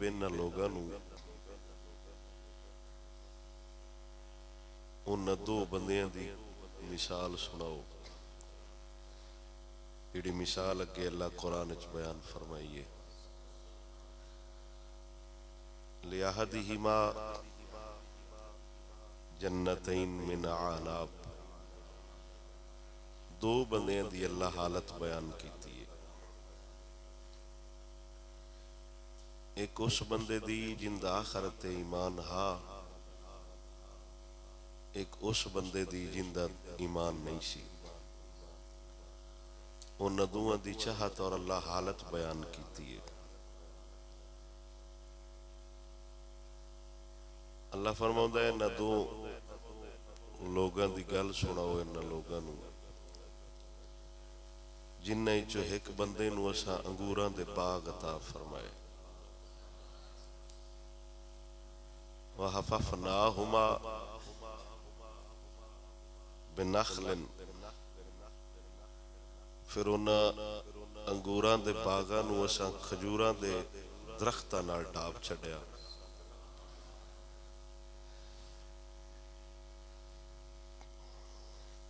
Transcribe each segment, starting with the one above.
انہاں لوگاں نوں انہاں دو بندیاں دی مثال سناؤ جڑی مثال اگے اللہ قرآن وچ بیان فرمائیے لِأَحَدِهِمَا جنتین من اعناب دو بندیاں دی اللہ حالت بیان کیتی ہے ایک اس بندے دی جندا آخرت ایمان ہا ایک اس بندے دی جندا ایمان نہیں سی انہاں دوواں دی چاہت اور اللہ حالت بیان کیتی ہے اللہ فرماؤندا ہے نہ دو لوگاں دی گل سناؤ انہاں لوگاں نوں جنہاں وچوں ایک بندے نوں اساں انگوراں دے باغ عطا فرمائے وَحَفَفْنَاهُمَا بِنَخْلٍ پھر انہاں انگوراں دے باغاں نوں اساں کھجوراں دے درختاں نال ڈھانپ چھڈیا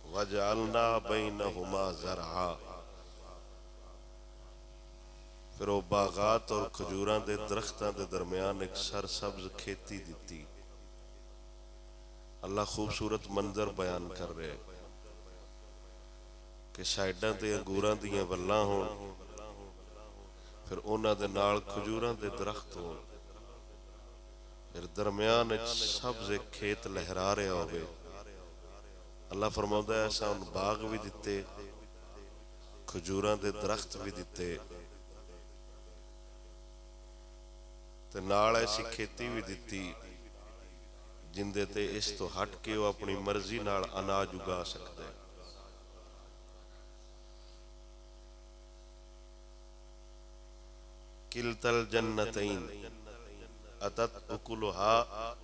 وَجَعَلْنَا بَيْنَهُمَا زَرْعًا پھر وہ باغات اور کھجوراں دے درختاں دے درمیان ایک سرسبز کھیتی دیتی اللہ خوبصورت منظر بیان کر رہے کہ سائیڈاں تے انگوراں دیاں ولاں ہون پھر انہاں دے نال کھجوراں دے درخت ہون پھر درمیان وچ سبز ایک کھیت لہرا رہا ہوئے اللہ فرماؤندا ہے ایسا ان باغ بھی دتے کھجوراں دے درخت بھی دتے تے نال ایسی کھیتی بھی دتی جندے تے اس تو ہٹ کے وہ اپنی مرضی نال اناج اگا سکتا ہے کلتا الجنتین اتت اکلها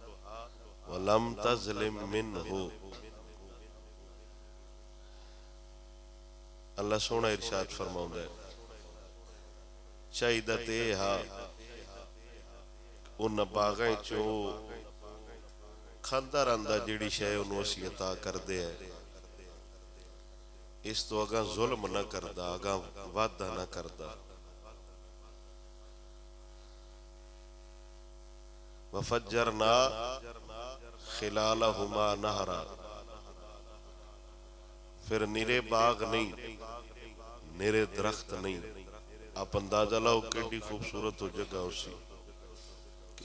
ولم تظلم منہ اللہ سونا ارشاد فرماؤں ہے چاہیدہ تے ہا ان باغیں چو کھاندا رہندا جڑی شے انہوں اسی عطا کر دے ہے اس تو اگاں ظلم نہ کردا اگاں وعدہ نہ کردا وفجرنا خلالہما نہرا پھر نیرے باغ نہیں نیرے درخت نہیں آپ اندازہ لاؤ کیڑی خوبصورت ہو جگہ اسی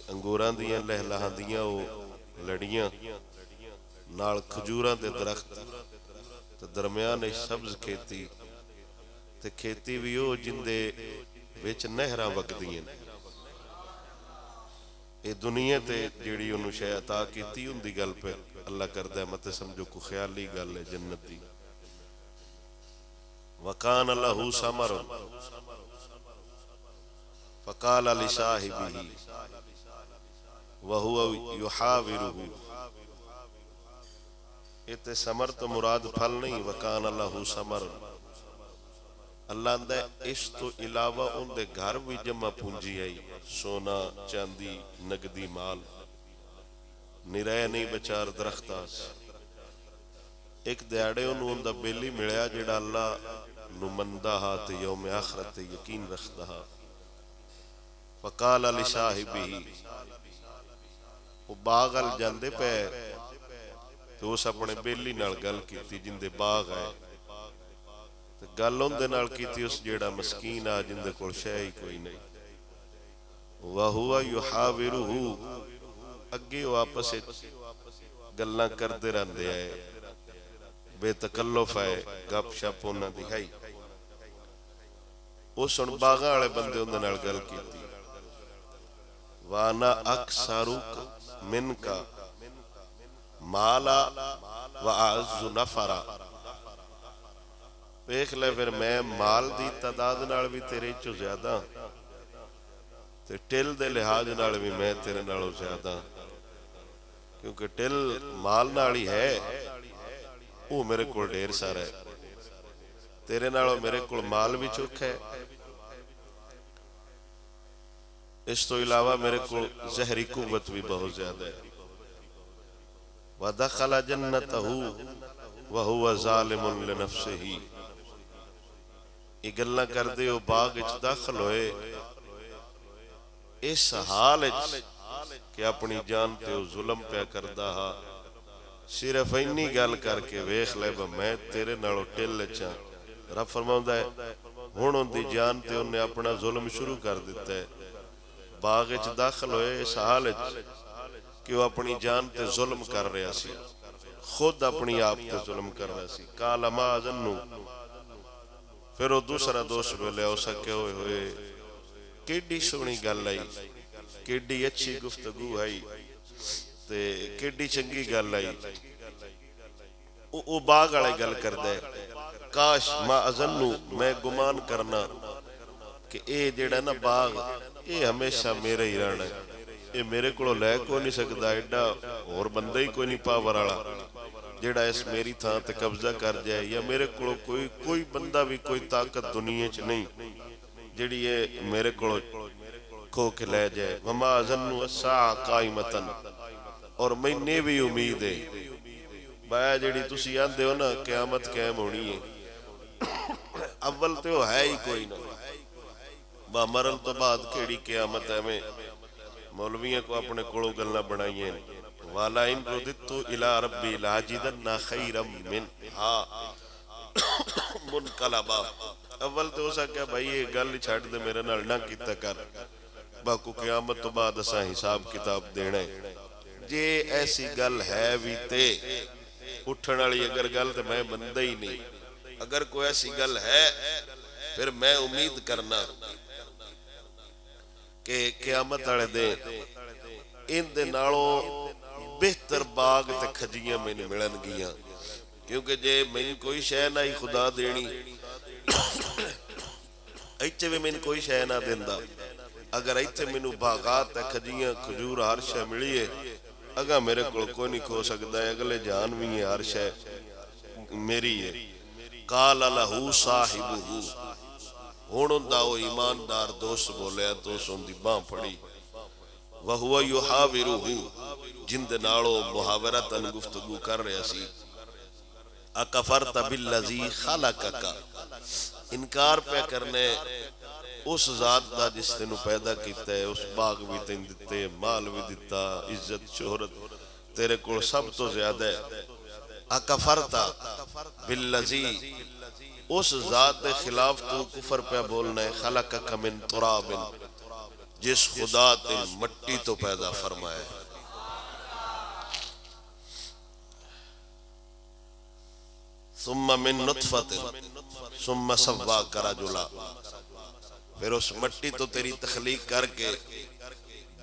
انگوراں دیاں لہلاہاں دیاں او لڑیاں نال کھجوراں دے درخت تے درمیان سبز کھیتی تے کھیتی بھی او جندے وچ نہراں وگدیاں اے دنیا تے جیڑی انہوں شے عطا کیتی ان دی گل پہ اللہ کردہ ہے مت سمجھو کو خیالی گل ہے جنت دی وَقَانَ لَهُ ثَمَرٌ فَقَالَ لِصَاحِبِهِ وَهُوَ يُحَاوِرُهُ اتے ثمر تو مراد پھل نہیں وَقَانَ لَهُ ثَمَرٌ اللہ اندہ اس تو علاوہ ان دے گھر بھی جمع پونجی آئی سونا چاندی نگدی مال نرائے نہیں بچار درختاس ایک دیاڑے انہوں اندہ بیلی ملیا جڑا اللہ نمندہ ہا تے یوم آخرت یقین رکھتا ہا فقال علی صاحبی وہ باغ ال جاندے پہ تو اس اپنے بیلی نال گل کیتی جندے باغ آئے گل اندے نال کیتی اس جیڑا مسکین آ جندے کول شے ہی کوئی نہیں وَهُوَ يُحَاوِرُهُ اگے وہ آپس گلاں کردے رہندے آئے بے تکلف آئے گپ شپ ہونا دکھائی اس ان باغاں والے بندے اندے نال گل کیتی وَأَنَا أَكْثَرُكَ مِنْكَ مَالًا وَأَعَزُّ نَفَرًا دیکھ لے پھر میں مال دی تعداد نال بھی تیرے چو زیادہ تے ٹل دے لحاظ نال بھی میں تیرے نالوں زیادہ کیونکہ ٹل مال نالی ہے وہ میرے کول ڈھیر سارا ہے تیرے نالوں میرے کول مال بھی چک ہے اس تو علاوہ میرے کو زہری قوت بھی بہت زیادہ ہے. وَدَخَلَ جَنَّتَهُ وَهُوَ ظَالِمٌ لِنَفْسِهِ. یہ گلاں کردے ہو باغ اچ داخل ہوئے اس حال اچ کہ اپنی جان تے او ظلم پیا کردا ہا. صرف اینی گل کر کے ویکھ لے میں تیرے نالوں ٹل چاں. رب فرماؤندا ہے ہن ان دی جان تے انہیں اپنا ظلم شروع کر دیتا ہے. باغ اچ داخل ہوئے اس حال اچ کہ وہ اپنی جان تے ظلم کر رہا سی, خود اپنی آپ تے ظلم کر رہا سی. قال ما اظن, پھر وہ دوسرا دوست بولے ہو سکے ہوئے ہوئے کیڈی سونی گل آئی, کیڈی اچھی گفتگو آئی تے کیڈی چنگی گل آئی. او باغ والے گل کردا ہے کاش ما اظنو, میں گمان کرنا کہ اے جڑا نا باغ اے ہمیشہ میرا ہی رہنا ہے, اے میرے کو لے کو نہیں سکدا, ایڈا اور بندہ ہی کوئی نہیں پاور والا جڑا اس میری تھان تے قبضہ کر جائے, یا میرے کو کوئی بندہ بھی کوئی طاقت دنیا چ نہیں جڑی اے میرے کو کھو کے لے جائے. وما اظن الساعۃ قائمۃ, اور میں بھی امید ہے بایا جڑی تسی آندے ہو نا قیامت قائم ہونی ہے, اول تے وہ ہے ہی کوئی نہ, با مرن تو بعد کیڑی قیامت ہے. میں مولویوں کو اپنے کولوں گلاں بنائی ہیں والا ان رددت الی ربی لاجدن خیرا منہا منقلبا. اول تو ہو سکیا بھائی یہ گل چھڈ دے میرے نال نہ کیتا کر, باکو قیامت تو بعد اساں حساب کتاب دینا ہے. جے ایسی گل ہے بھی تے اٹھن والی اگر گل تے میں بندہ ہی نہیں, اگر کوئی ایسی گل ہے پھر میں امید کرنا کہ قیامت والے دن ان دے نالوں بہتر باغ تے کھجیاں مینوں ملن گیاں. کیونکہ جے مینوں کوئی شے نہ ہی خدا دینی ایتھے بھی مینوں کوئی شے نہ دیندا, اگر ایتھے مینوں باغات تے کھجیاں کھجور ہر شے ملی ہے اگاں میرے کول کوئی نہیں کھو سکدا ہے, اگلے جان بھی ہے ہر شے میری ہے. قال لہ صاحبہ, ہن اوندا او ایماندار دوست بولیا, دوست اون دی باں پھڑی, وہو یحاورہ, جن دے نالو محاورتاً گفتگو کر رہا سی. اکفرت بالذی خلقک, انکار پہ کرنے اس ذات دا جس تینوں پیدا کیتا ہے, اس باغ بھی تین دیتے, مال بھی دیتا, عزت شہرت تیرے کو سب تو زیادہ ہے. اکفرت بالذی, اس ذات دے خلاف تو کفر پہ بولنا ہے. خلقک من تراب, جس خدا تے مٹی تو پیدا فرمائے. ثم من نطفت ثم سواک رجلا, پھر اس مٹی تو تیری تخلیق کر کے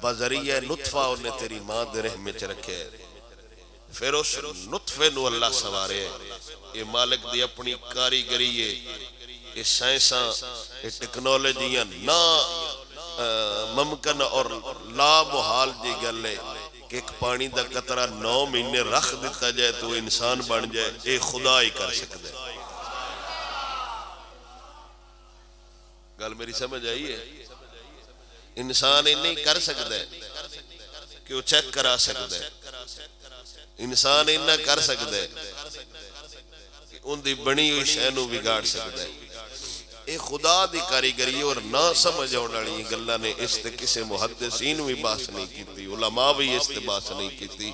بذریعہ نطفہ انہیں تیری ماں دے رحم وچ رکھے, پھر اس نطفے نو اللہ سوارے. یہ مالک دی اپنی کاریگری ہے, یہ سائنساں یہ ٹیکنالوجیاں نا ممکن اور لا محال دی گل ہے کہ ایک پانی دا قطرہ 9 مہینے رکھ دیتا جائے تو انسان بن جائے. اے خدا ہی کر سکتا ہے. گل میری سمجھ آئی ہے؟ انسان ہی نہیں کر سکتا ہے کہ وہ چیک کرا سکتا ہے, انسان ہی نہ کر سکتا ہے کہ ان دی بنی ہوئی شے نو بگاڑ سکتا ہے. اے خدا دی کاریگری اور نہ سمجھ آنے والی گلاں نے اس تے کسے محدثین بھی بحث نہیں کیتی, علماء بھی اس تے بحث نہیں کیتی.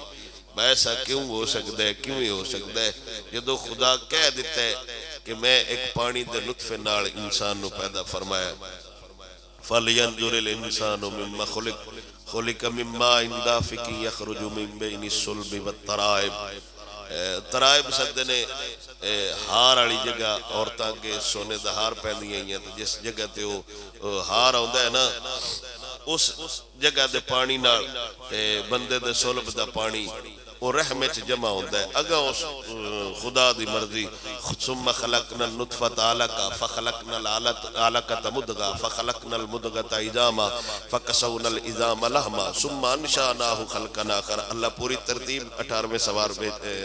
ایسا کیوں ہو سکتا ہے, کیوں ہی ہو سکتا ہے جدو خدا کہہ دیتا ہے کہ میں ایک پانی دے نطفے نال انسان نو پیدا فرمایا. فَلْيَنْظُرِ الْإِنسَانُ مِمَّا خُلِقَ خُلِقَ مِن مَّاءٍ دَافِقٍ يَخْرُجُ مِن بَيْنِ الصُّلْبِ وَالتَّرَائِبِ. ترائب سدے نے ہار والی جگہ عورتاں کے سونے دا ہار پہنی ہیں, تو جس جگہ تے وہ ہار آندا ہے نا اس جگہ دے پانی نال بندے دے صلب دا پانی وہ رحم وچ جمع ہوندا ہے اگا اس خدا دی مرضی ثم خلقنا النطفة علقة فخلقنا العلقة مضغة فخلقنا المضغة عظاما فكسونا العظام لحما ثم انشأناه خلقا آخر. اللہ پوری ترتیب 18ویں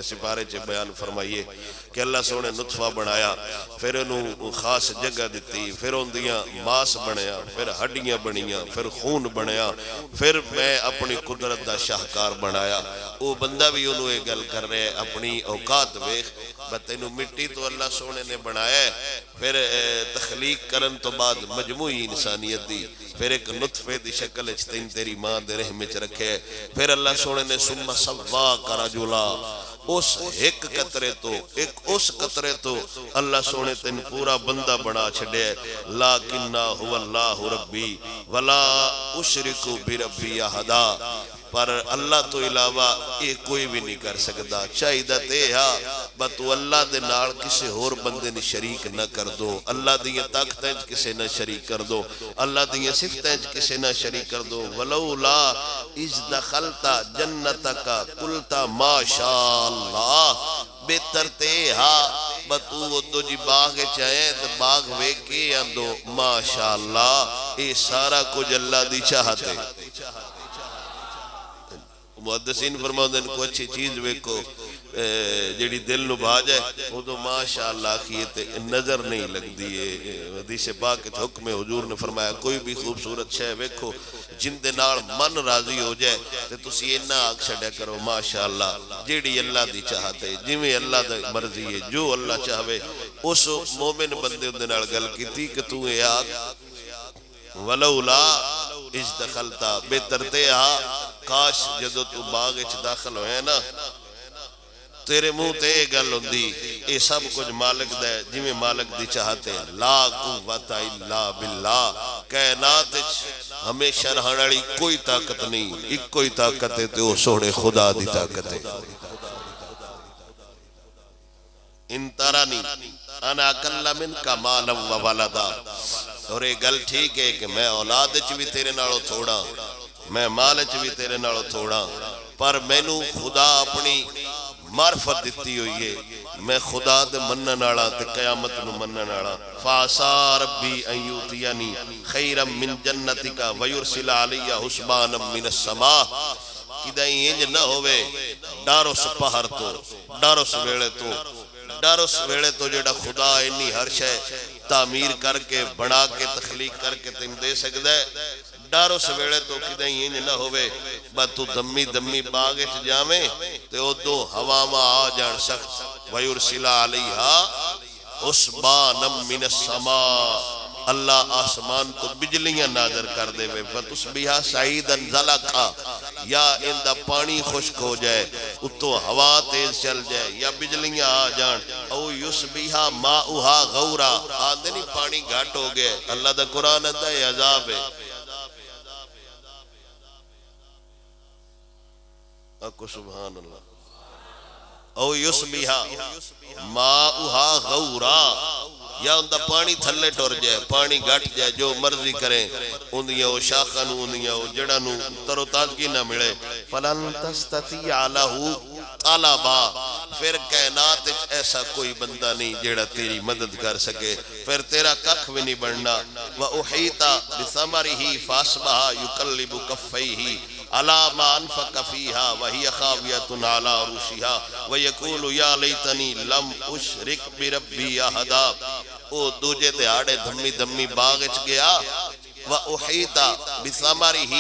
سپارے چ بیان فرمائیے کہ اللہ سونے نطفہ بنایا پھر انہوں خاص جگہ دیتی پھر اندیاں ماس بنیا پھر ہڈیاں بنیاں پھر خون بنیا پھر میں اپنی قدرت دا شاہکار بنایا. وہ بندہ بھی انہوں یہ گل کر رہے اپنی اوقات ویخ بتینو مٹی تو اللہ سونے نے بنایا ہے پھر تخلیق کرن تو بعد مجموعی انسانیت دی پھر ایک نطفے دی شکل اچتین تیری ماں دے رحم وچ رکھے پھر اللہ سونے نے ثم سواک رجلا اس ایک قطرے تو ایک اس قطرے تو اللہ سونے تین پورا بندہ بنا چھڑے لیکنہ هو اللہ ربی ولا اشرک بربی احدا. پر اللہ تو علاوہ یہ کوئی بھی نہیں کر سکتا چاہیدہ تے ہاں بتو اللہ دے نال کسے اور بندے نے شریک نہ کر دو اللہ دیاں طاقتیں کسے نہ شریک کر دو اللہ دیاں صفتیں کسے نہ شریک کر دو. ولولا اذ دخلت جنتک قلت ما شاء اللہ بہتر تے ہاں بتو دو جی باغ چاہیں تو باغ ویکے اندو ماشاءاللہ یہ سارا کچھ اللہ دی چاہتے. محدثین فرماؤں دن کو اچھی چیز ویکو جیڑی دل نو بھا جائے وہ تو ماشاءاللہ کیے نظر نہیں لگ دیئے. حدیث پاک حکم حضور نے فرمایا کوئی بھی خوبصورت شے ویکھو جن دے نال من راضی ہو جائے تے تسی اینا آگ چھڑیا کرو ماشاءاللہ جیڑی اللہ دی چاہتے جویں اللہ دی مرضی ہے جو اللہ چاہوے. اس مومن بندے دے نال گل کیتی کہ تو اے آگ ولولا اذ دخلتا بہتر تے ہاں کاش جدو تو باغ اچھ داخل ہوئے نا تیرے منہ تے گل ہوندی اے سب کچھ مالک دے جویں مالک دی چاہتے لا قوت الا باللہ کائنات ہمیشہ رہن والی کوئی طاقت نہیں ایک کوئی طاقت ہے تو سونے خدا دی طاقت ہے. ان ترانی انا اقل منک مالا و ولدا. اور یہ گل ٹھیک ہے کہ میں اولاد وچ بھی تیرے نالوں تھوڑا میں مال وچ بھی تیرے نالوں تھوڑا پر مینوں خدا اپنی معرفت دیتی ہوئی ہے میں خدا دے منن والا تے قیامت نو منن والا. فاسا ربی ان یؤتینی خیرا من جنتک ویرسل علی حسبانا من السماء. کدائیں انج نہ ہوئے ڈر اس پہر تو ڈر اس ویلے تو ڈر اس ویلے تو جڑا خدا انی ہر شے تعمیر کر کے بنا کے تخلیق کر کے تم دے سکتا ہے ڈر اس ویلے تو کدیں انج نہ ہوئے بس تو دمی دمی باغ اچ جاویں تے او دو ہواواں آ جان سخت ویرسل علیہا حسبانا من السماء. اللہ آسمان تو بجلیاں نازل کر دے وے فتصبح سعیدا زلقا یا اندہ پانی خشک ہو جائے اتو ہوا تیز چل جائے یا بجلیاں آ جان او یصبح ماؤہا غورا آندے نہیں پانی گھٹ ہو گئے. اللہ دا قرآن اندہ ہے عذاب ہے اکو سبحان اللہ. او یصبح ماؤہا غورا یا اندہ پانی تھلے ٹور جائے پانی گھٹ جائے جو مرضی کریں اندیاں وہ شاخانو اندیاں وہ جڑانو تر و تازگی نہ ملے. فلن تستطیع لہو طلبا پھر کائنات ایسا کوئی بندہ نہیں جڑا تیری مدد کر سکے پھر تیرا ککھ بھی نہیں بڑھنا. وَأُحِيطَ بِثَمَرِهِ فَأَصْبَحَ يُقَلِّبُ كَفَّيْهِ على ما انفق فيها وهي خاوية على عروشها ويقول يا ليتني لم اشرك بربي احدا. او دوجے دیہاڑے دھمی دھمی باغ وچ گیا وَأُحِيطَ بِثَمَرِهِ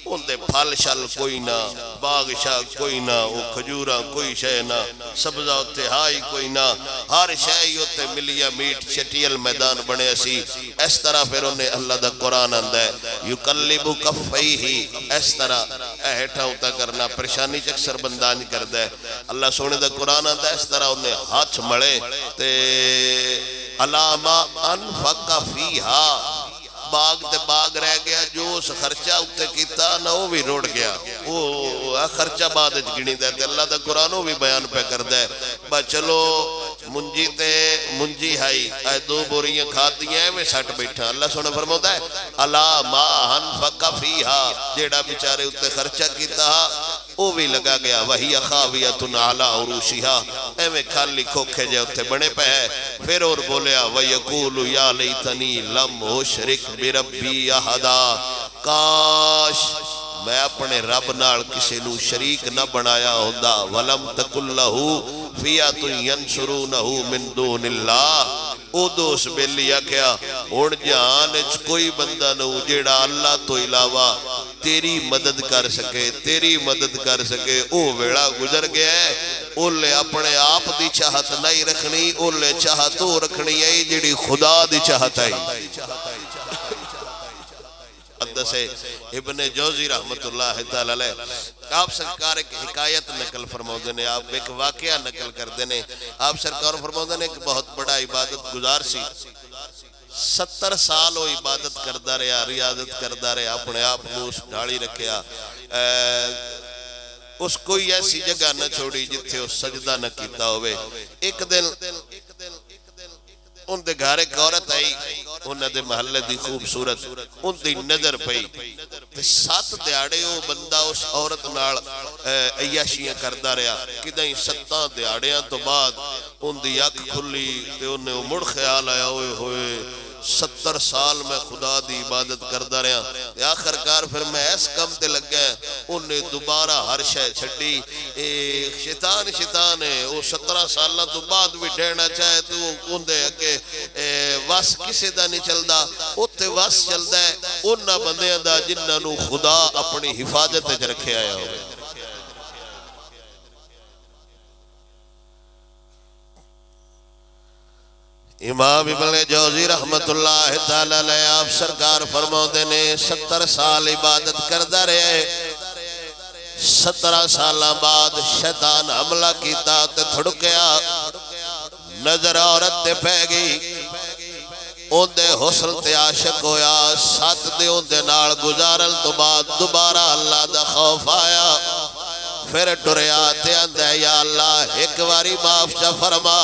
ان دے پھل شل کوئی نہ باغ شاہ کوئی نہ وہ کھجورہ کوئی شے نہ سبزہ اتہائی کوئی نہ ہر شے ہوتے ملیا میٹ چٹیل میدان بنے اسی. اس طرح پھر انہیں اللہ دا قرآن اندہ ہے یقلب کفیہ اس طرح اہٹھا ہوتا کرنا پریشانی چکسر بندان کر دے. اللہ سونے دا قرآن اندہ ہے اس طرح انہیں ہاتھ مڑے تے علامہ انفق فیہا باغ تے باغ رہ گیا جو اس خرچہ اتے کیتا نہ وہ بھی روڑ گیا وہ خرچہ بعد گنی دے تے اللہ دا قرآنوں بھی بیان پہ کر دے. با چلو منجی تے منجی ہائی اے دو بوریاں کھات دیا ہے میں سٹ بیٹھا. اللہ سونے فرموتا ہے الا ما انفق فیہا جیڑا بیچارے اتے خرچہ کیتا وہ بھی لگا گیا وہی خاویۃ علی عروشہا ایویں خالی کھوکھے جے اتھے بنے پہ ہے پھر اور بولیا وَيَقُولُ يَا لَيْتَنِي لَمْ أُشْرِكْ بِرَبِّي أَحَدًا کاش میں اپنے رب نال کسی نو شریک نہ بنایا ہوندا وَلَمْ تَكُنْ لَهُ فِيَةٌ يَنْصُرُونَهُ مِن دُونِ اللَّهِ او دوس بیلیا کیا ہن جہان وچ کوئی بندہ نو جیڑا اللہ تو علاوہ تیری مدد کر سکے او ویڑا گزر گیا ہے اولے اپنے آپ دی چاہت نہیں رکھنی اولے چاہت او رکھنی ہے جیڑی خدا دی چاہت ہے حدث ابن جوزی رحمت اللہ تعالی علیہ آپ سرکار ایک حکایت نقل فرماؤں نے آپ ایک واقعہ نقل کر دینے آپ سرکار فرماؤں نے ایک بہت بڑا عبادت گزار سی 70 سال وہ عبادت کردہ رہا ریاضت کردہ رہا اپنے آپ نوس ڈھاڑی رکھیا اس کوئی ایسی جگہ نہ چھوڑی جتھے اس سجدہ نہ کیتا ہوئے ایک دن ان دے گھر ایک عورت آئی انہاں دے محلے دی خوبصورت ان دی نظر پئی 7 دیاڑے وہ بندہ اس عورت نال عیاشیاں کردہ رہا کدائیں 7 دیاڑیاں تو بعد ان دی اکھ کھلی تے انہیں مڑ خیال آیا ہوئے 70 سال میں خدا دی عبادت کردہ رہا آخرکار پھر میں اس کم تے لگ گئے انہیں دوبارہ ہر شے چھڑی شیطان ہے وہ 17 سالہ تو بعد بھی ڈھینا چاہے تو ان دے اگے واس کسے دا نہیں چل دا اتے واس چل دا ہے انہا بندیاں دا جنہاں نو خدا اپنی حفاظت اچھ رکھے آیا ہوئے امام ابن جوزی رحمت اللہ تعالیٰ علیہ آپ سرکار فرماؤں نے 70 سال عبادت کردہ رہے 17 سالہ بعد شیطان حملہ کیتا تے تھڑکیا نظر عورت تے پہ گئی ان دے حسن تے عاشق ہویا 7 دے ان دے نال گزارل تو بعد دوبارہ اللہ دا خوف آیا پھر ٹریا تے اندے یا اللہ ایک واری معاف چا فرما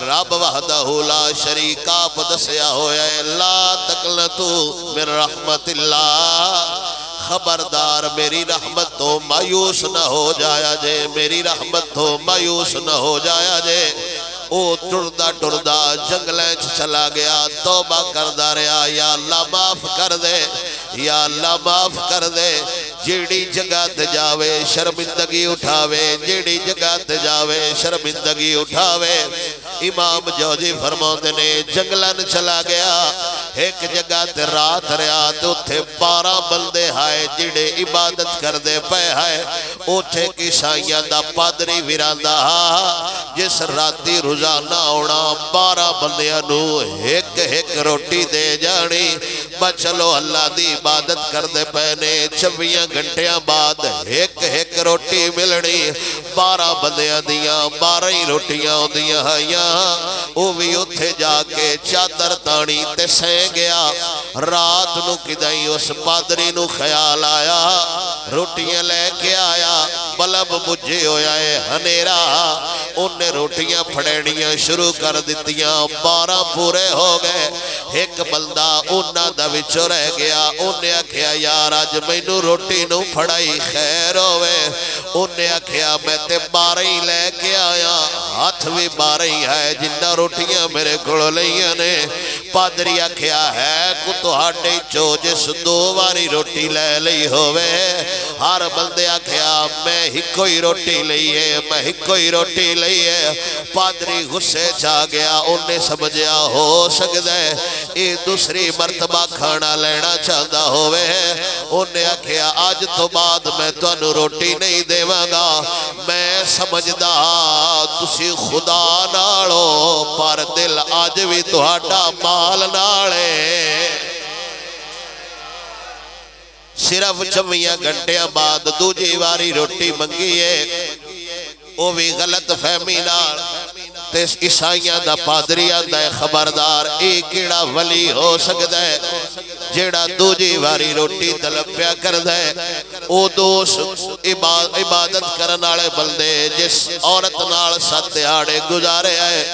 رب وحدہ لا شریک آپ دسیا ہویا ہے لا تقنطو من رحمت اللہ خبردار میری رحمت تو مایوس نہ ہو جایا جے میری رحمت تو مایوس نہ ہو جایا جے او ٹردہ جنگلیں چلا گیا توبہ کردہ رہا یا اللہ معاف کر دے یا اللہ معاف کر دے جیڑی جگہ تے جاوے شرمندگی اٹھاوے جیڑی جگہ تے جاوے شرمندگی اٹھاوے امام جوزی فرماؤں نے جنگلن چلا گیا ایک جگہ تے رات رہا تو اتھے 12 بندے ہائے جیڑے عبادت کر دے پہ ہائے اوٹھے کی سائیاں دا پادری ویراندہ جس راتی روزانہ ہونا 12 بندیاں نو ایک روٹی دے جانی بچلو اللہ دی عبادت کر دے پہنے 24 گھنٹیاں بعد ایک روٹی ملنی 12 بندیاں دیاں 12 ہی روٹیاں دیاں ہائیاں او بھی اتھے جا کے چادر تانی تے سین گیا رات نو کدائیں اس پادری نو خیال آیا روٹیاں لے کے آیا بلب بجھے ہویا ہے ہنیرا انہیں روٹیاں پھڑینیاں شروع کر دیتیاں 12 پورے ہو گئے ایک بندہ انہاں دا وچو رہ گیا انہیں آکھیا یار آج میں نو روٹی نو پھڑائی خیر ہوئے انہیں آکھیا میں تے 12 ہی لے کے آیا ہاتھ بھی 12 ہی ہے جنہ روٹیاں میرے کھڑو لئیاں نے پادری آکھیا ہے کو تو ہاڑے چو جس 2 واری روٹی لے لئی ہوئے ہر بندے آکھیا میں ہی کوئی روٹی لئیے میں ہی کوئی روٹی لئیے پادری غصے چاہ گیا انہیں سمجھیا ہو سکتا ہے یہ دوسری مرتبہ کھانا لینا چاہتا ہوئے انہیں آکھیا آج تو بعد میں تو انہوں روٹی نہیں دیواں گا میں سمجھدا تسی خدا نالو پر دل آج بھی تو ہاڑا مال نالے صرف 24 گھنٹیاں بعد دوجی واری روٹی منگیے وہ بھی غلط فہمی نال تیس عیسائیاں دا پادری آندہ ہے خبردار ایک کیڑا ولی ہو سکتا ہے جیڑا دوجی واری روٹی طلب پیا کر دے او دوست عبادت کرنالے بلدے جس عورت نال 7 دیہاڑے گزارے آئے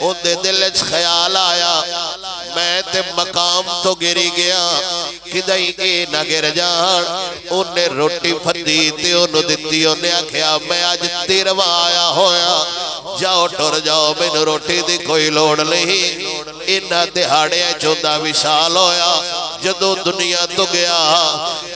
ان دے دل خیال آیا میں تے مقام تو گری گیا کدئی اے نہ گر جان انہیں روٹی پھدی تے انہوں دتی انہیں آکھیا میں آج تیرواں آیا ہویا جاؤ ٹر جاؤ میں روٹی دی کوئی لوڑ نہیں انہاں دہاڑے چوندہ وشال ہویا جدو دنیا تو گیا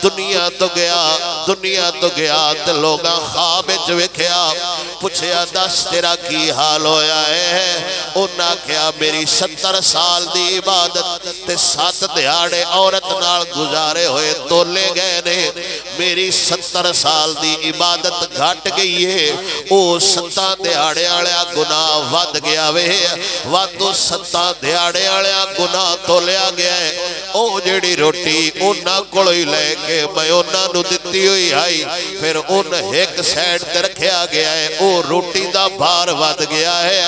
دنیا تو گیا دنیا تو گیا تے لوگاں خواب ویکھیا پوچھیا دس تیرا کی حال ہویا ہے انہاں کیا میری 70 سال دی عبادت تے 7 دہاڑے عورت نال گزارے ہوئے تولے گئے نے میری 70 سال دی عبادت گھٹ گئی ہے او 7 دہاڑے آلیا گناہ ود گیا وے واتو 7 دہاڑے آلیا گناہ تولیا گیا ہے او جیڑی روٹی انہاں کڑوئی لے کے میں انہاں نو دتی ہوئی آئی پھر ان ایک سیڈ تے رکھیا گیا ہے او روٹی دا بھار ود گیا ہے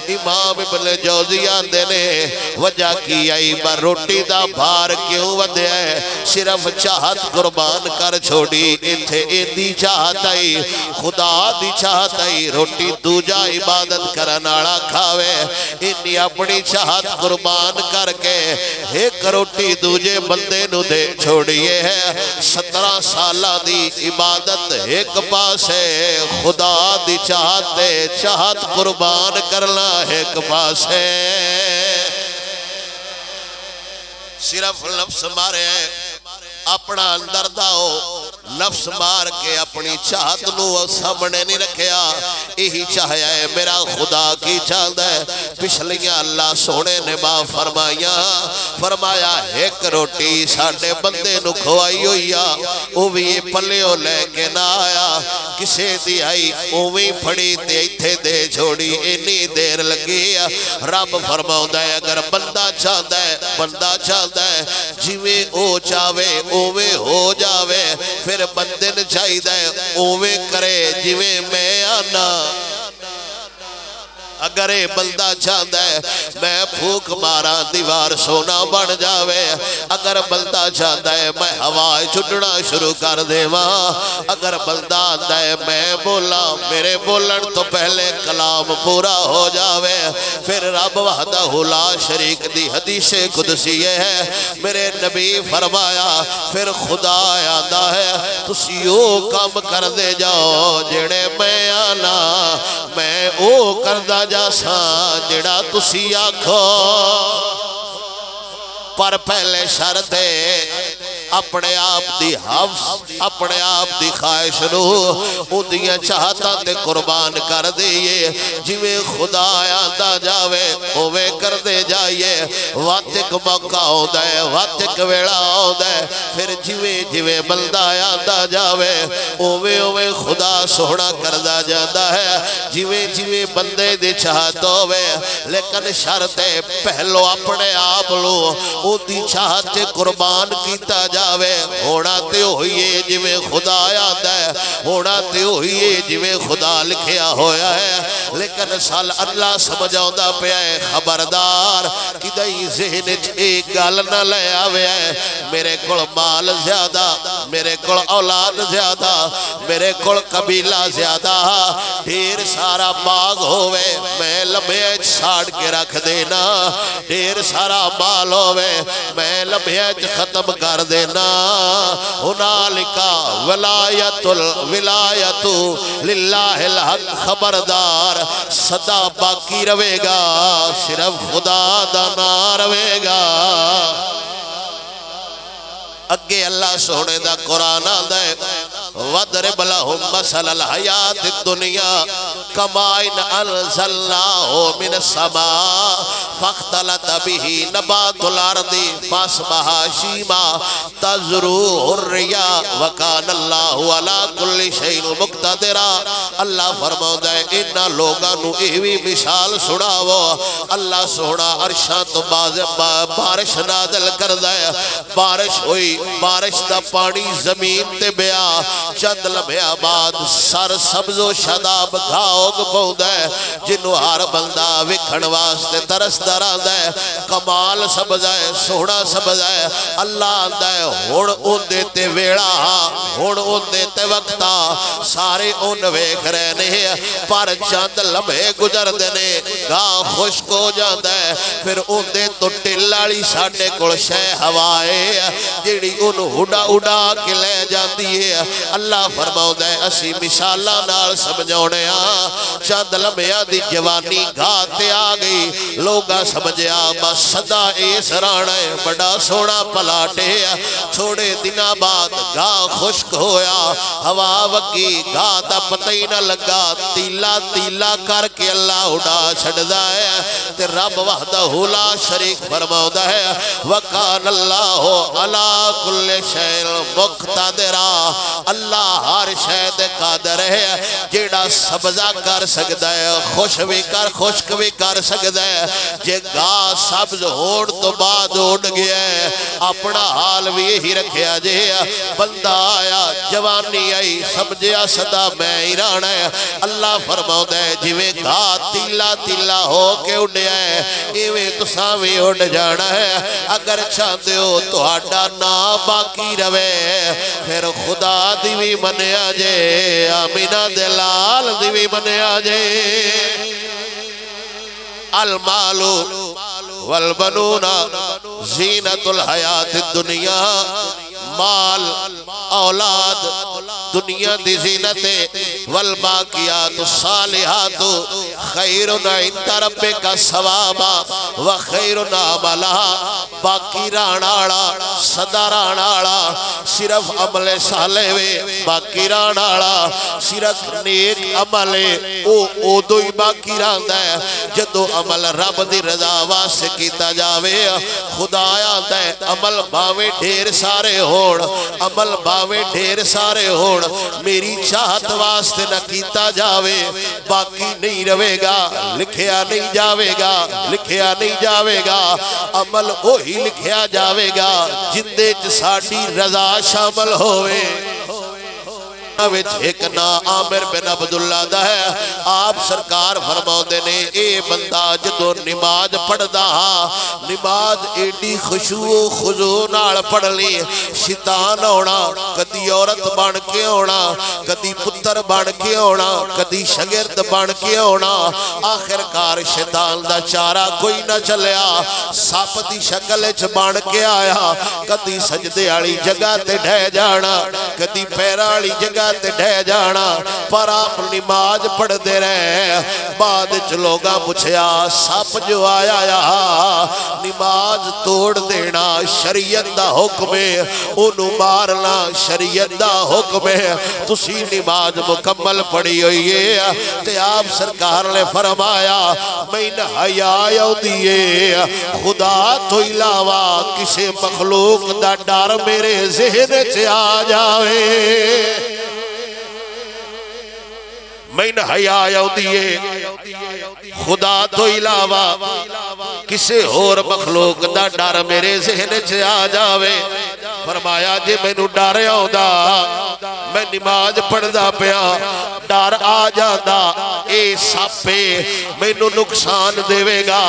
امام ابن جوزی آندے نے وجہ کی آئی با روٹی دا بھار کیوں ودیا ہے صرف چاہت قربان کر چھوڑی اتھے ایدی چاہت آئی خدا دی چاہت آئی روٹی دوجا عبادت کرناڑا کھاوے انی اپنی چاہت قربان کر کے ایک روٹی دوجے بندے نو دے چھوڑیے ہے 17 سالہ دی عبادت ایک پاس ہے خدا دی چاہتے چاہت قربان کرنا ایک پاس ہے صرف لفظ مارے ہیں اپنا اندر داؤ نفس مار کے اپنی چاہت نو سامنے نہیں رکھیا یہی چاہیا ہے میرا خدا کی چاہت ہے پچھلیاں اللہ سونے نے با فرمایا ایک روٹی ساڑھے بندے نو کھوائی ہوئیا او بھی پلیوں لے کے نہ آیا کسے دی آئی او بھی پھڑی تے تھے دے چھوڑی انی دیر لگی رب فرماؤں دے اگر بندہ چاہتا ہے جیوے او چاہوے اوے ہو جاوے پھر بندے نے چاہی دے اوے کرے جیوے میں آنا اگر اے بندہ چاہتا ہے میں پھوک مارا دیوار سونا بن جاوے اگر بندہ چاہتا ہے میں ہوائے چھٹنا شروع کر دے ماں اگر بندہ آتا ہے میں بولا میرے بولن تو پہلے کلام پورا ہو جاوے پھر رب وحدہ لا شریک دی حدیث قدسی ہے میرے نبی فرمایا پھر خدا آدھا ہے تسیو کام کر دے جاؤ جڑے میں آنا میں او کردہ جاسا جڑا تسی آکھو پر پہلے شرط ہے اپنے آپ دی حفظ اپنے آپ دی خواہش نو اندیاں چاہتا تے قربان کر دیئے جویں خدا آتا جاوے اوے کر دے جائیے واتک موقع ہوتا ہے واتک ویڑا ہوتا ہے پھر جویں بلدہ آتا جاوے اوے خدا سوڑا کردہ جاتا ہے جویں بندے دی چاہتا ہوئے لیکن شرط ہے پہلو اپنے آپ لو اندی چاہتے قربان کیتا جاوے ہونا تے ہوئیے جویں خدا آتا ہے ہونا تے ہوئیے جویں خدا لکھیا ہویا ہے لیکن سال اللہ سمجھاؤں دا پیا ہے خبردار کدائی ذہن ایک گال نہ لے آوے ہے میرے کل مال زیادہ میرے کل اولاد زیادہ میرے کل قبیلہ زیادہ ڈھیر سارا باغ ہوئے میں لمحے ساڑ کے رکھ دینا ڈھیر سارا مال ہوئے میں لمحے ختم کر دینا ہنالکا ولایت للہ الحق خبردار صدا باقی روے گا صرف خدا دا نہ روے گا اگے اللہ سونے دا قرآن آدھا ہے وَضْرِبْ لَهُمْ مَثَلَ الْحَيَاةِ الدُّنْيَا كَمَاءٍ أَنزَلْنَاهُ مِنَ السَّمَاءِ فَاخْتَلَطَ بِهِ نَبَاتُ الْأَرْضِ فَأَصْبَحَ هَشِيمًا تَذْرُوهُ الرِّيَاحُ وَكَانَ اللَّهُ عَلَى كُلِّ شَيْءٍ مُقْتَدِرًا اللہ فرماؤں ہے انہا لوگاں نو ایوی مثال سناو اللہ سونا عرشاں تو بارش نازل کر دے بارش ہوئی بارش دا پانی زمین تے بیا چند لمحے بعد سر سبز و شداب گھاؤگ پہندا ہے جنو ہر بندہ وکھن واسطے ترس دراندا ہے کمال سبز ہے سونا سبز ہے اللہ آندا ہے ہن اون دیتے ویڑا ہن اون دیتے وقتا سارے سارے ان ویکھ رہے نے پر چند لمحے گزردے نے گاہ خشک ہو جاندا ہے پھر اندے تو ٹل والی ساڈے کول شے ہوا ہے جیڑی اون اڑا اڑا کے لے جاندی ہے اللہ فرماوندا ہے اسی مثالاں نال سمجھاونے ہاں چند لمحیاں دی جوانی گاہ تے آ گئی لوگاں سمجھیا بس صدا اس رانا ہے بڑا سونا پلاٹ ہے تھوڑے دنوں بعد گاہ خشک ہویا ہوا وگی گاہ دا پتہ ہی نہ لگا تیلا تیلا کر کے اللہ اڑا چھڑدا ہے تے رب وحدہ لا شریک فرماؤدا ہے وَقَانَ اللَّهُ عَلَىٰ كُلِّ شَيْءٍ مُقْتَدِرًا اللہ ہر شے تے قادر ہے جیڑا سبزہ کر سکدا ہے خوش بھی کر خشک بھی کر سکدا ہے جے گاہ سبز ہون تو بعد اڑ گیا ہے اپنا حال بھی ہی رکھیا جے بندہ آیا جوانی آئی سمجھیا صدا میں ہی رانا ہے اللہ فرماؤدا ہے جویں گاہ تیلا تیلا ہو کے اڑیا ہے ایویں تساں وی اڑ جانا ہے اگر چاہتے ہو تو آڈا نا باقی روے پھر خدا دی بھی منیا جے آمینہ دلال دی بھی منیا جے المال والبنون زینت الحیات الدنیا مال اولاد دنیا دی زینت والباقیات الصالحات خیر عند ربک ثوابا وخیر عملا باقی راناڑا صدا راناڑا صرف عمل صالح وے باقی راناڑا صرف نیک عمل او دو ہی باقی راندا ہے جدو عمل رب دی رضا واسطے کیتا جاوے خدا آندا ہے عمل باویں ڈھیر سارے ہوڑ عمل باویں ڈھیر سارے ہوڑ میری چاہت واسطے نہ کیتا جاوے باقی نہیں روے گا لکھیا نہیں جاوے گا لکھیا نہیں جاوے گا عمل وہی لکھیا جاوے گا جندے چ ساڈی رضا شامل ہوئے ایک نا عامر بن عبداللہ دا ہے آپ سرکار فرماؤندے نے اے بندہ جدو نماز پڑھ دا نماز ایڈی خشوع و خضوع نال پڑھ لی شیطان ہونا کدی عورت بن کے ہونا کدی پتر بن کے ہونا کدی شگرد بن کے ہونا آخرکار شیطان دا چارہ کوئی نہ چلیا سپ دی شکل وچ بن کے آیا کدی سجدے والی جگہ تے ڈھے جانا کدی پیراں والی جگہ تے ڈھے جانا پر آپ نماز پڑھ دے رہے بعد چ لوگاں پوچھیا سپ جو آیا یا نماز توڑ دینا شریعت دا حکم ہے اونوں مارنا شریعت دا حکم ہے تسی نماز مکمل پڑھی ہوئی ہے تے آپ سرکار نے فرمایا میں نہ حیا آؤندی ہے خدا تو علاوہ کسی مخلوق دا ڈر میرے ذہن چ آ جاوے میں نہ حیا آؤندی ہے خدا تو علاوہ کسی اور مخلوق دا ڈر میرے ذہن چ آ جاوے فرمایا جے مینوں ڈر آوندا میں نماز پڑھدا پیا ڈر آ جاندا اے سپ مینوں نقصان دے گا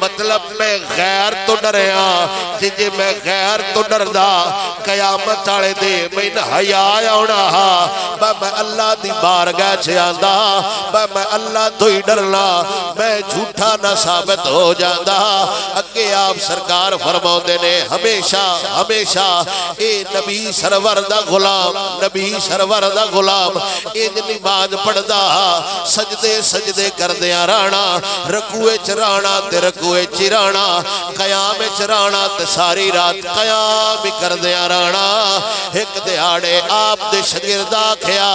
مطلب میں غیر تو ڈریا جے میں غیر تو ڈردا قیامت والے دے میں حیا آونا میں اللہ دی بارگاہ چ آندا میں اللہ تو ہی ڈرنا میں جھوٹا نہ ثابت ہو جاندا اگے آپ سرکار فرماؤندے نے ہمیشہ ہمیشہ اے نبی سرور دا غلام نبی سرور دا غلام انج نماز پڑھدا سجدے سجدے کردیاں رانا رکوع وچ رانا تے رکوع وچ رانا قیام وچ رانا تے ساری رات قیام کردیاں رانا ایک دیہاڑے آپ دے شاگرد آکھیا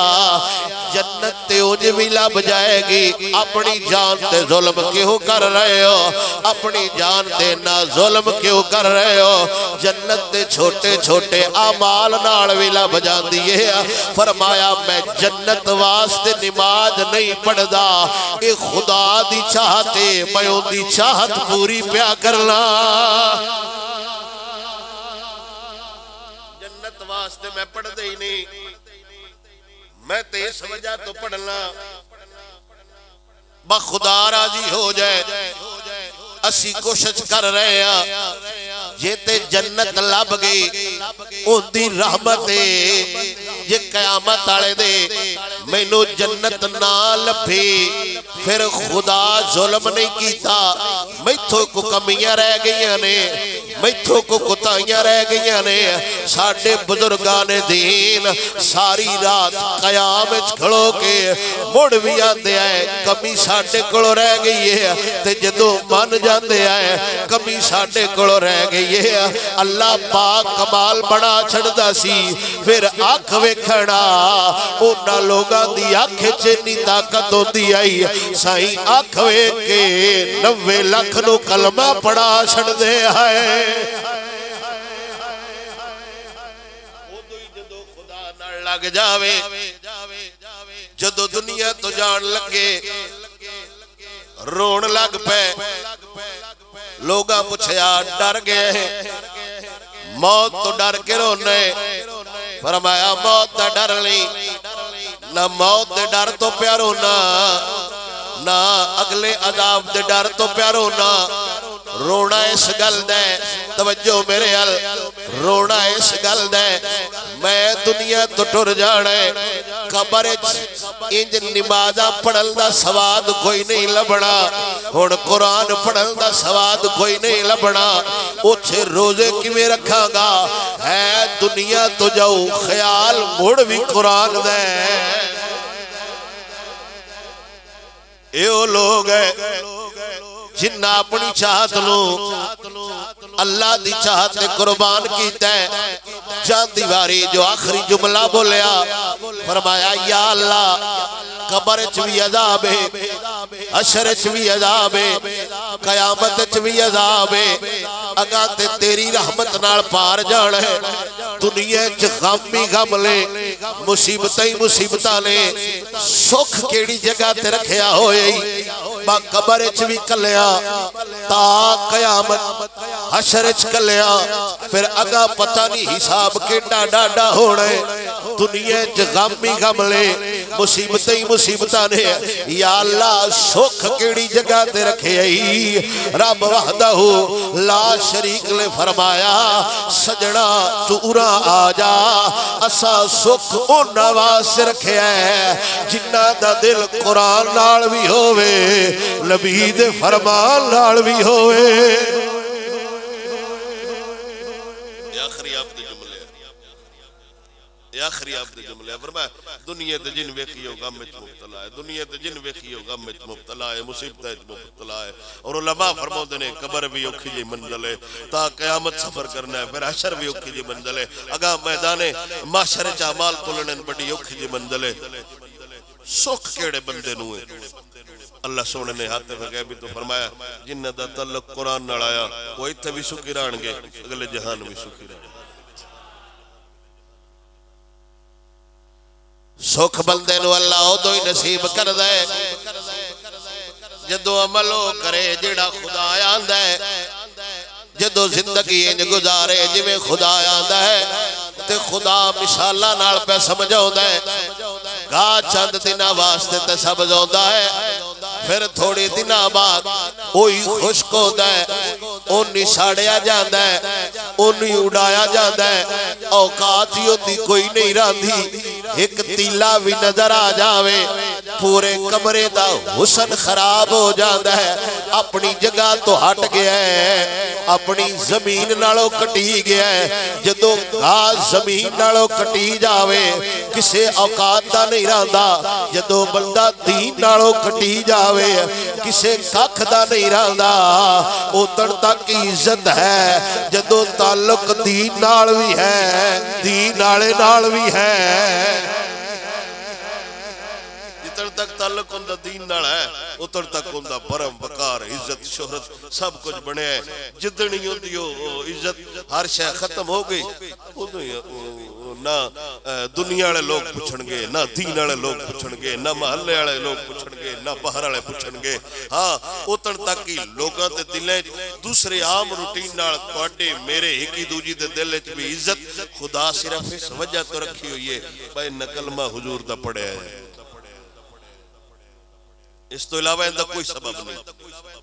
جنت تے اونج وی لب جائے گی اپنی جان تے ظلم کیوں کر رہے ہو اپنی جان تے نہ ظلم کیوں کر رہے ہو جنت تے چھوٹے چھوٹے اعمال نال وی لب جاندی ہے فرمایا میں جنت واسطے نماز نہیں پڑھدا اے خدا دی چاہتے میں ان دی چاہت پوری پیا کرنا جنت واسطے میں پڑھ دے ہی نہیں میں تے اس وجہ تو پڑھنا بخدا راضی ہو جائے اسی کوشش کر رہے ہیں جے تے جنت لب گئی ان دی رحمت یہ قیامت آلے دے مینوں جنت نہ لبھی پھر خدا ظلم نہیں کیتا میتھوں کو کمیاں رہ گئیاں نے میتھوں کو کوتاہیاں رہ گئیاں نے ساڈے بزرگان دین ساری رات قیام وچ کھڑو کے مڑ بھی آندے آئے کمی ساڈے کولوں رہ گئی ہے تے جدوں من جاندے آئے کمی ساڈے کولوں رہ گئی ہے اللہ پاک کمال بڑا چھڑدا سی پھر اکھ ویکھنا انہاں لوگاں دی اکھ وچ اتنی طاقت ہوندی آئی سائیں اکھ ویکھ کے 90 لاکھ نو کلمہ پڑھا چھڑدے آئے جدو خدا نال لگ جاوے جدو دنیا تو جان لگے رون لگ پے لوگاں پوچھیا ڈر گئے موت تو ڈر کے رونے فرمایا موت دا ڈر نہیں نہ موت دے ڈر تو پیا رونا نہ اگلے عذاب دے ڈر تو پیا رونا رونا اس گل دے توجہ میرے ال رونا اس گل دے میں دنیا تو ٹر جانے قبر انج نمازاں پڑھن دا سواد کوئی نہیں لبنا ہن قرآن پڑھن دا سواد کوئی نہیں لبنا اوتھے روزے کیویں رکھاں گا ہے دنیا تو جاؤ خیال مڑ بھی قرآن دے ایو لوگ ہے جنہ اپنی چاہت لو اللہ دی چاہت نے قربان کیتا ہے چاند دیواری جو آخری جملہ بولیا فرمایا یا اللہ قبر چ بھی عذاب ہے حشر چ بھی عذاب ہے قیامت چ بھی عذاب ہے اگا تے تیری رحمت نال پار جان ہے دنیا چ غم ہی غم لے مصیبتاں ہی مصیبتاں نے سکھ کیڑی جگہ تے رکھیا ہوئے با قبر چ بھی کلیا تا قیامت حشر چ کلیا پھر اگا پتہ نہیں حساب کیڈا ڈاڈا ہونا ہے دنیا چ غم ہی غم لے مصیبتاں ہی مصیبتاں نے یا اللہ سکھ کیڑی جگہ تے رکھے آئی رب وحدہ لا شریک لے فرمایا سجڑا تورا آجا اسا سکھ انہاں واسطے رکھے ہے جنہ دا دل قرآن نال بھی ہووے نبی دے فرمان نال بھی ہوئے آخری آپ دے جملے فرمایا دنیا تے جن ویکھیو غم وچ مبتلا ہے دنیا تے جن ویکھیو غم وچ مبتلا ہے مصیبت وچ مبتلا ہے اور علماء فرماتے نے قبر بھی اوکھی جی منزل ہے تا قیامت سفر کرنا ہے پھر حشر بھی اوکھی جی منزل ہے اگا میدان محشر وچ اعمال تولن بڑی اوکھی جی منزل ہے سکھ کیڑے بندے نو ہے اللہ سونے نے ہاتھ وگے بھی تو فرمایا جنہ دا تعلق قرآن نال آیا وہ ایتھے بھی سکھی رہن گے اگلے جہان بھی سکھی رہن گے سکھ بندے نو اللہ ادو ہی نصیب کر دے جدو عمل ہو کرے جڑا خدا آندا ہے جدو زندگی انج گزارے جی میں خدا آندا ہے تے خدا مثالاں نال پہ سمجھاوندا ہے گاہ چند دناں واسطے تے سمجھاوندا ہے پھر تھوڑی دناں بعد اوہی خشک ہوندا ہے اونی ساڑیا جاندا ہے اونی اڑایا جاندا ہے اوقات ہی ہوندی کوئی نہیں رہندی ایک تیلا بھی نظر آ جاوے پورے کمرے دا حسن خراب ہو جاندا ہے اپنی جگہ تو ہٹ گیا ہے اپنی زمین نالوں کٹی گیا ہے جدو گھاس زمین نالوں کٹی جاوے کسے اوقات دا نہیں رہندا جدو بندہ دین نالوں کٹی جاوے کسے ککھ دا نہیں رہندا اتن تک عزت ہے جدو تعلق دین نال بھی ہے دین نالے نال بھی ہے جتن تک تعلق ہوندہ دین نال ہے اتن تک ہوندہ برم وقار عزت شہرت سب کچھ بنے ہے جتنی ہوندی ہو عزت ہر شے ختم ہو گئی نہ دنیا والے لوگ پوچھن گے نہ دین والے لوگ پوچھن گے نہ محلے والے لوگ پوچھن گے نہ باہر والے پوچھن گے ہاں اتن تک ہی لوگاں تے دلیں دوسرے عام روٹین نال تواڈے میرے ایک ہی دوجی دے دل وچ بھی عزت خدا صرف اس وجہ تو رکھی ہوئی ہے بھائی نکلمہ حضور دا پڑھیا ہے اس تو علاوہ اندہ کوئی سبب نہیں.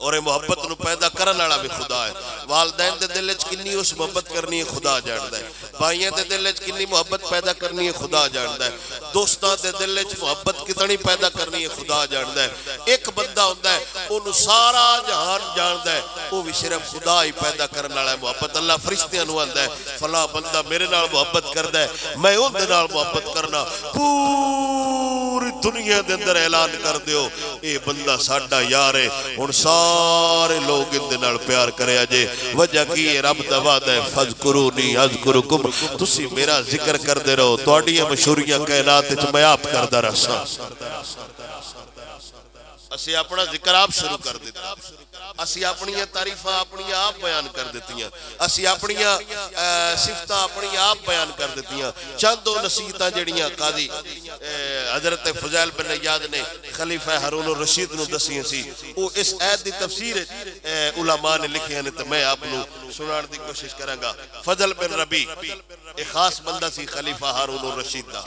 اور محبت نو پیدا کرن والا بھی خدا ہے. والدین دے دل وچ کنی اس محبت کرنی ہے خدا جاندا ہے. بھائیاں دے دل وچ کنی محبت پیدا کرنی ہے خدا جاندا ہے. دوستاں دے دل وچ محبت کتنی پیدا کرنی ہے خدا جاندا ہے. ایک بندہ ہوندا ہے اونوں سارا جہان جاندا ہے, وہ بھی صرف خدا ہی پیدا کرن والا ہے. محبت اللہ فرشتیاں نو آندا ہے فلاں بندہ میرے نال محبت کردا ہے, میں اون دے نال محبت کرنا. پوری دنیا دے اندر اعلان کر دیو اے بندہ ساڈا یار ہے. ہن سارے لوگ ان دے نال پیار کریا جے. وجہ کی ہے رب دا وعدہ ہے فذکرونی اذکرکم, تسی میرا ذکر کردے رہو تہاڈیاں مشہوریاں کائنات وچ میں آپ کردا رہساں. اسی اپنا ذکر آپ شروع کر دیتا, اسی اپنی تعریفاں اپنی آپ بیان کر دیتیاں, اسی اپنی صفتاں اپنی آپ بیان کر دیتیاں. چند نصیحتاں جڑیاں قاضی حضرت فضیل بن عیاض نے خلیفہ ہارون الرشید نو دسیاں سی, وہ اس آیت دی تفسیر علماء نے لکھیاں نے, تو میں آپ نو سنان دی کوشش کراں گا. فضل بن ربی ایک خاص بندہ سی خلیفہ ہارون الرشید دا,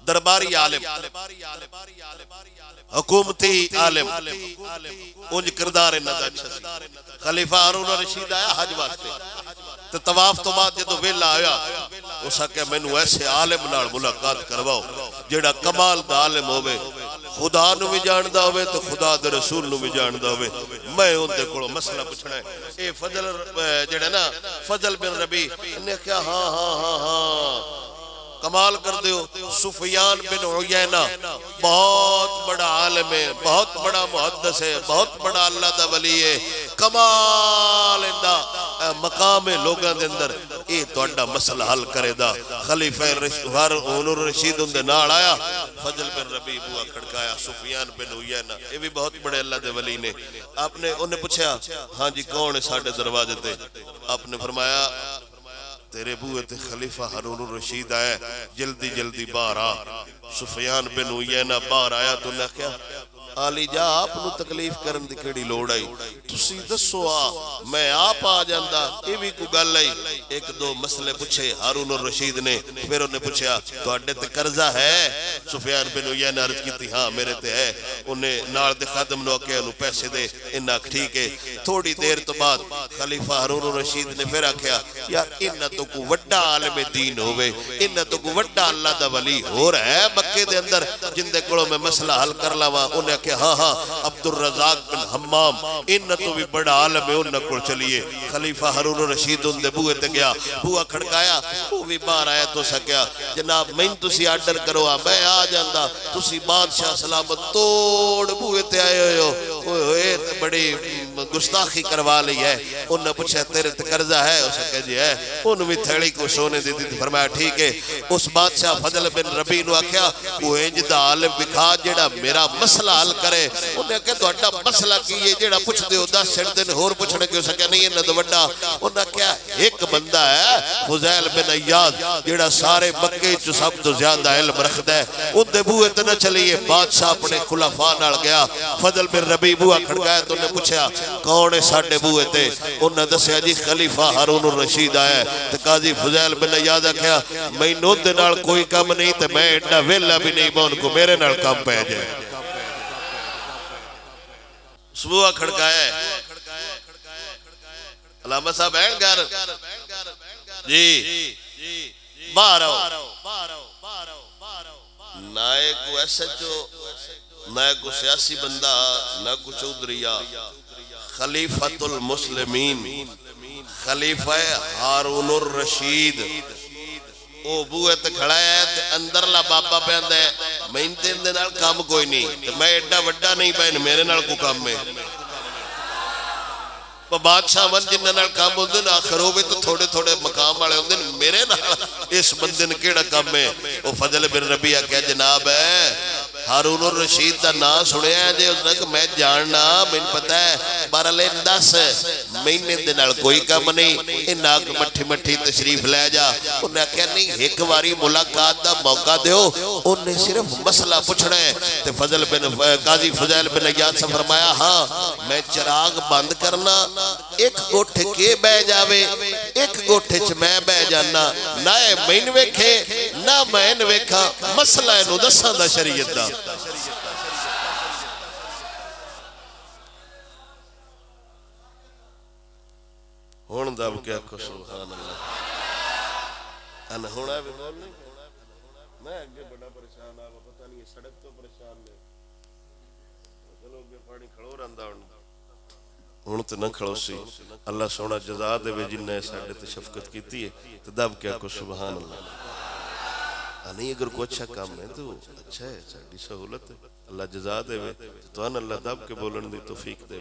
درباری عالم, حکومتی عالم, انج کردار انہاں دا اچھا سی. خلیفہ ہارون الرشید آیا حج واسطے, تے طواف تو بعد جدوں ویلا آیا اس آکھیا مینوں ایسے عالم نال ملاقات کرواؤ جیڑا کمال دا عالم ہوے, خدا نو بھی جاندا ہوے تو خدا دے رسول نو بھی جاندا ہوے, میں اون دے کولوں مسئلہ پوچھنا ہے. اے فضل جڑا نا فضل بن ربی نے کہا ہاں ہاں ہاں ہاں کمال کر دیو. سفیان بن عیینہ بہت بڑا عالم ہے, بہت بڑا محدث ہے, بہت بڑا اللہ دا ولی ہے, کمال دا مقام ہے لوگاں دے اندر, اے تہاڈا مسئلہ حل کرے دا. خلیفہ ہارون الرشید ان دے نال آیا, فضل بن ربی بوا کھڑکایا, سفیان بن عیینہ اے بھی بہت بڑے اللہ دے ولی نے. آپ نے انہیں پوچھا ہاں جی کون ہے ساڈے دروازے تے؟ آپ نے فرمایا تیرے بوئے تے خلیفہ ہارون الرشید آئے, جلدی جلدی باہر آ. سفیان بن عیینہ باہر آیا تو نے کہا آلی جا آپ نو تکلیف کرن دی کیڑی لوڑ آئی, تسی دسو آ میں آپ آ جاندا. یہ بھی کوئی گل آئی, ایک دو مسئلے پوچھے ہارون الرشید نے. پھر انہیں پوچھا تواڈے تے قرضہ ہے؟ سفیان بن عیینہ عرض کیتی ہاں میرے تے ہے. انہیں نال دے خادم نو کہ انہوں پیسے دے, انہاں ٹھیک ہے. تھوڑی دیر تو بعد خلیفہ ہارون الرشید نے پھر آکھیا یار انہاں تو کو وڈا عالم دین ہوئے, انہاں تو کو وڈا اللہ دا ولی ہو رہا ہے مکے دے اندر جن دے کولوں میں مسئلہ حل کر لاواں. انہیں کہ ہاں ہاں عبد الرزاق بن حمام انہاں تو بھی بڑا عالم ہے, انہاں کول چلیے. خلیفہ ہارون الرشید ان دے بوئے تے گیا, بوا کھڑکایا, وہ بھی باہر آیا تو سکیا جناب میں تسی آرڈر کرو میں آ جاندا, تسی بادشاہ سلامت توڑ بوئے تے آئے ہو, اے بڑی گستاخی کروا لی ہے. انہوں نے پوچھا تیرے تے قرضہ ہے؟ اس نے کہا جی ہے. انہوں بھی تھیڑی کو سونے دی تھی. فرمایا ٹھیک ہے. اس بادشاہ فضل بن ربی نو آکھیا وہ انج دا عالم بکھا جیڑا میرا مسئلہ حل کرے. انہوں نے کہا تو اڈا مسئلہ کی ہے جیڑا پوچھ دے ہو 10 چھڑ دن اور پوچھنے کی. اس نے کہا نہیں انہوں تو وڈا. انہوں نے کہا ایک بندہ ہے فضیل بن عیاض جیڑا سارے مکے چو سب تو زیادہ علم رکھتا ہے, ان دے بوئے تے نہ چلیے. بادشاہ اپنے خلفاء نال گیا, فضل بن ربی بوا کھڑکایا تو انہیں پوچھا کون ہے ساڈے بوئے تے؟ انہوں نے دسیا جی خلیفہ ہارون الرشید آیا. تے قاضی فضیل بن عیاض کہا مینوں دے نال کوئی کم نہیں تے میں ایڈا ویلا بھی نہیں, میں ان کو میرے نال کام پہ جائے. سبوہ کھڑکایا ہے علامہ صاحب ہیں گھر جی باہر آؤ. نہ کو ایسے جو نہ کو سیاسی بندہ نہ کو چودھریہ, خلیفۃ المسلمین خلیفہ ہارون الرشید او بوئے تے کھڑا ہے تے اندرلا بابا پہندہ ہے میں انتین دے نال کام کوئی نہیں, میں ایڈا وڈا نہیں بہن میرے نال کو کام میں. بادشاہ من جنہ نال کام ہوندے نا آخر ہوئے تو تھوڑے تھوڑے مقام والے ہوندے میرے نال اس بندے نے کیڑا کام ہے. وہ فضل بن ربی کیا جناب ہے ہارون الرشید دا نا سنے ہیں جے اس نے کہ میں جاننا میں پتہ ہے بارالین 10 مہینے دے نال کوئی کام نہیں, انہاں کو مٹھی مٹھی تشریف لے جا. انہیں کہا نہیں ایک واری ملاقات دا موقع دیو, انہیں صرف مسئلہ پوچھنا ہے. تے فضل بن قاضی فضیل بن عیاض سے فرمایا ہاں میں چراغ بند کرنا, ایک گوٹھے کے بہ جاوے, ایک گوٹھے چ میں بہ جانا, نہ مین ویکھے نہ مین ویکھا, مسئلہ انہوں دساں دا شریعت دا. دب کے آکھو سبحان اللہ انہونا بھی بول نہیں میں اگے بڑا پریشان آگا پتہ نہیں سڑک تو پریشان نے چلو اگے پانی کھڑو رہندا ہن تے نہ کھڑو سی اللہ سونا جزا دے جن نے ساڈے تے شفقت کیتی ہے تے دب کے آکھو سبحان اللہ نہیں اگر کوئی اچھا کام ہے تو اچھا ہے ساڈی سہولت ہے اللہ جزا دے تو اللہ دب کے بولن دی توفیق دے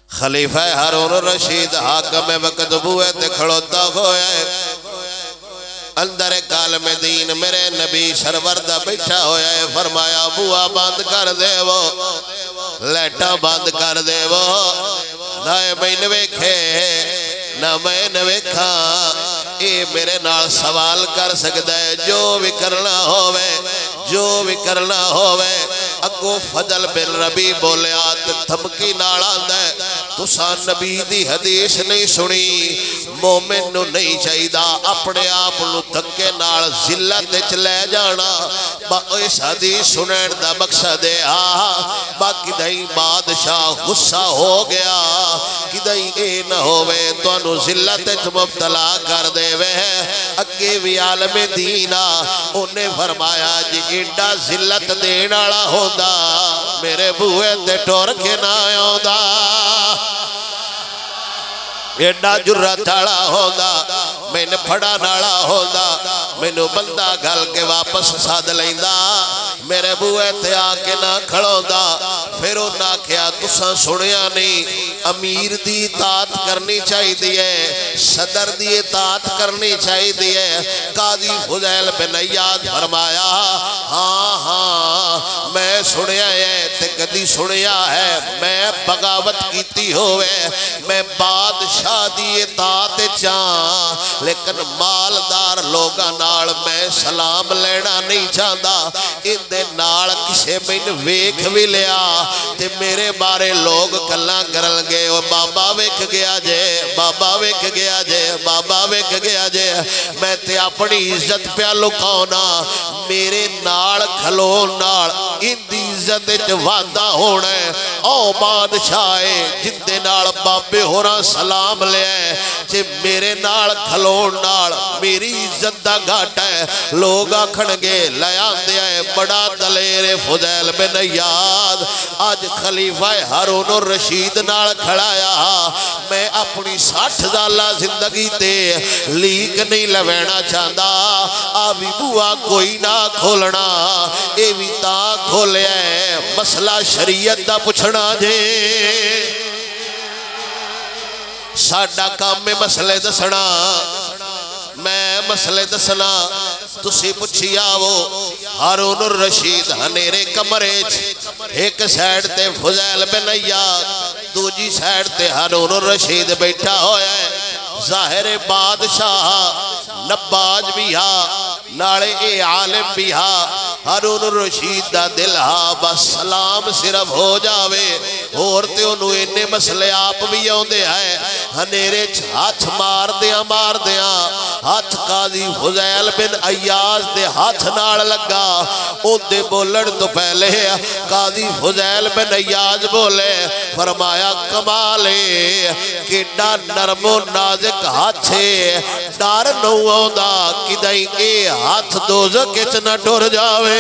خلیفہ ہارون الرشید حاکم وقت بوئے تے کھڑوتا ہوئے اندر کالم دین میرے نبی سروردہ بیٹھا ہویا ہے فرمایا بوا بند کر دے وہ لیٹا بند کر دے وہ نہ میں نویکھے نہ میں نویکھا اے میرے نال سوال کر سکتا ہے جو بھی کرنا ہوئے اگو فضل بن ربی بولے آت تھمکی نالا دے تسا نبی دی حدیث نہیں سنی مومن نو نہیں چاہیدہ اپنے آپ نو تھکے نال ذلت چلے جانا اس حدیث سنین دا مقصد ہے باقی دائیں بادشاہ غصہ ہو گیا کہ دائیں اے نہ ہوئے تو انو ذلت مبتلا کر دے وے اگے بھی عالم دینا انہیں فرمایا جی ایڈا ذلت دینالا ہوندہ میرے بوئے تے ٹور کے نہ ہوندہ ایڈا جرات تھاڑا ہوندہ میں نے پھڑا ناڑا ہوندہ میں نے بندہ گھل کے واپس ساتھ لیندہ میرے بوئے تے آکے نہ کھڑوندہ پھر انہاں کیا تساں سنیا نہیں امیر دی اطاعت کرنی چاہی دیئے صدر دی اطاعت کرنی چاہی دیئے قاضی فضیل بن عیاض فرمایا ہاں میں سنیا ہے تے کدی سنیا ہے میں بغاوت کیتی ہوئے میں بادشاہ دی اطاعت چاہاں لیکن مالدار لوگاں نال میں سلام لینا نہیں چاہتا ان دے نال کسے میں ویکھ بھی لیا تے میرے بارے لوگ کلاں کرل گے بابا ویکھ گیا جے بابا ویکھ گیا جے بابا ویکھ گیا جے میں تے اپنی عزت پہ لکھونا میرے نال کھلون نال ان دی عزت وعدہ ہونا ہے او بادشاہ جن دے نال بابے ہونا سلام لے جے میرے نال کھلون نال میری عزت دا گھاٹ ہے لوگ آکھن گے لیان دیا ہے بڑا دلیر فضیل بن عیاض آج خلیفہ ہارون الرشید نال کھڑایا میں اپنی 60 سالہ زندگی تے لیک نہیں لوینا چاہتا آبی بوا کوئی نہ کھولنا اے بھی تا کھولے مسئلہ شریعت دا پوچھنا جے ساڈا کام میں مسئلے دسنا میں مسئلے دسنا تسی پچھی آو ہارون الرشید ہنیرے کمرے ایک سائڈ تے فضیل بن عیاض دوجی سائڈ تے ہارون الرشید بیٹھا ہویا ہے ظاہر بادشاہ نباج بھی ہاں ناڑے اے عالم بھی ہاں ہارون الرشید دا دل ہاں بس سلام صرف ہو جاوے عورتیں انہوں انہیں مسئلے آپ بھی ہوندے ہیں ہنیرے ہاتھ مار دیاں ہاتھ قاضی فضیل بن عیاض دے ہاتھ ناڑ لگا ان دے بولن تو پہلے قاضی فضیل بن عیاض بولے فرمایا کمالے کیڈا نرم و نازک ہاتھ ہے ڈار نو آندا کدائیں اے ہاتھ دوزخ وچ نہ ٹر جاوے